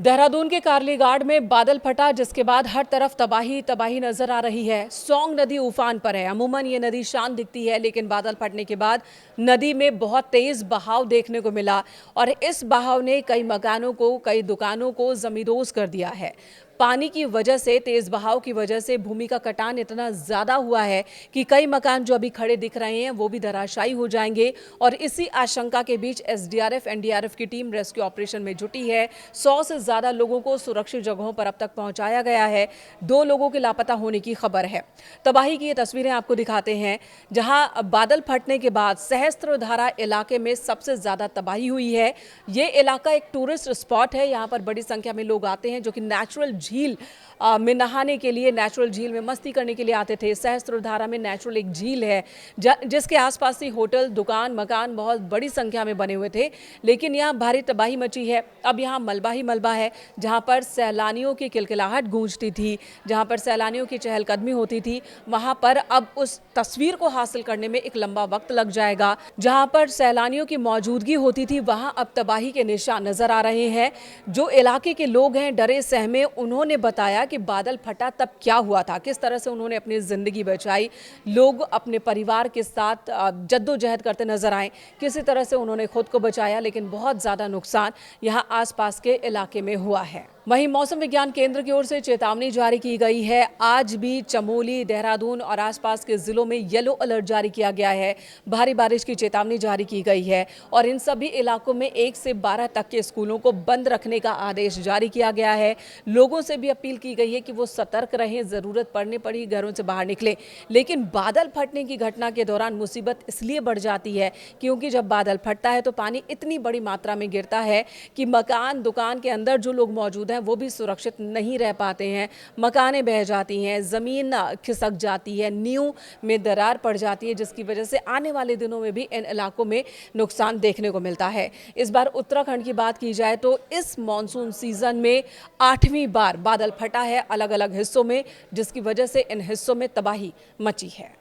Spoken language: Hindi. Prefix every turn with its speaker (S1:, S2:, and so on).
S1: देहरादून के कार्लीघाट में बादल फटा, जिसके बाद हर तरफ तबाही तबाही नजर आ रही है। सोंग नदी उफान पर है। अमूमन ये नदी शांत दिखती है, लेकिन बादल फटने के बाद नदी में बहुत तेज बहाव देखने को मिला और इस बहाव ने कई मकानों को, कई दुकानों को जमींदोज कर दिया है। पानी की वजह से, तेज बहाव की वजह से भूमि का कटान इतना ज्यादा हुआ है कि कई मकान जो अभी खड़े दिख रहे हैं वो भी धराशायी हो जाएंगे। और इसी आशंका के बीच एसडीआरएफ, एनडीआरएफ की टीम रेस्क्यू ऑपरेशन में जुटी है। 100 से ज्यादा लोगों को सुरक्षित जगहों पर अब तक पहुंचाया गया है। 2 लोगों के लापता होने की खबर है। तबाही की ये तस्वीरें आपको दिखाते हैं, जहां बादल फटने के बाद सहस्त्रधारा इलाके में सबसे ज्यादा तबाही हुई है। ये इलाका एक टूरिस्ट स्पॉट है। यहाँ पर बड़ी संख्या में लोग आते हैं जो कि नेचुरल झील में नहाने के लिए, नेचुरल झील में मस्ती करने के लिए आते थे। सहस्त्रधारा में नेचुरल एक झील है जिसके आसपास ही होटल, दुकान, मकान बहुत बड़ी संख्या में बने हुए थे, लेकिन यहाँ भारी तबाही मची है। अब यहाँ मलबा ही मलबा है। जहाँ पर सैलानियों की किलकिलाहट गूंजती थी, जहाँ पर सैलानियों की चहलकदमी होती थी, वहाँ पर अब उस तस्वीर को हासिल करने में एक लंबा वक्त लग जाएगा। जहाँ पर सैलानियों की मौजूदगी होती थी, वहाँ अब तबाही के निशान नजर आ रहे हैं। जो इलाके के लोग हैं डरे सहमे, उन्होंने बताया कि बादल फटा तब क्या हुआ था, किस तरह से उन्होंने अपनी जिंदगी बचाई। लोग अपने परिवार के साथ जद्दोजहद करते नजर आए, किसी तरह से उन्होंने खुद को बचाया, लेकिन बहुत ज्यादा नुकसान यहाँ आसपास के इलाके में हुआ है। वहीं मौसम विज्ञान केंद्र की ओर से चेतावनी जारी की गई है। आज भी चमोली, देहरादून और आसपास के जिलों में येलो अलर्ट जारी किया गया है। भारी बारिश की चेतावनी जारी की गई है और इन सभी इलाकों में 1 से 12 तक के स्कूलों को बंद रखने का आदेश जारी किया गया है। लोगों से भी अपील की गई है कि वो सतर्क रहें, जरूरत पड़ने पर ही घरों से बाहर निकलें। लेकिन बादल फटने की घटना के दौरान मुसीबत इसलिए बढ़ जाती है क्योंकि जब बादल फटता है तो पानी इतनी बड़ी मात्रा में गिरता है कि मकान, दुकान के अंदर जो लोग मौजूद हैं वो भी सुरक्षित नहीं रह पाते हैं। मकानें बह जाती हैं, जमीन खिसक जाती है, नींव में दरार पड़ जाती है, जिसकी वजह से आने वाले दिनों में भी इन इलाकों में नुकसान देखने को मिलता है। इस बार उत्तराखंड की बात की जाए तो इस मॉनसून सीजन में 8वीं बार बादल फटा है अलग अलग हिस्सों में, जिसकी वजह से इन हिस्सों में तबाही मची है।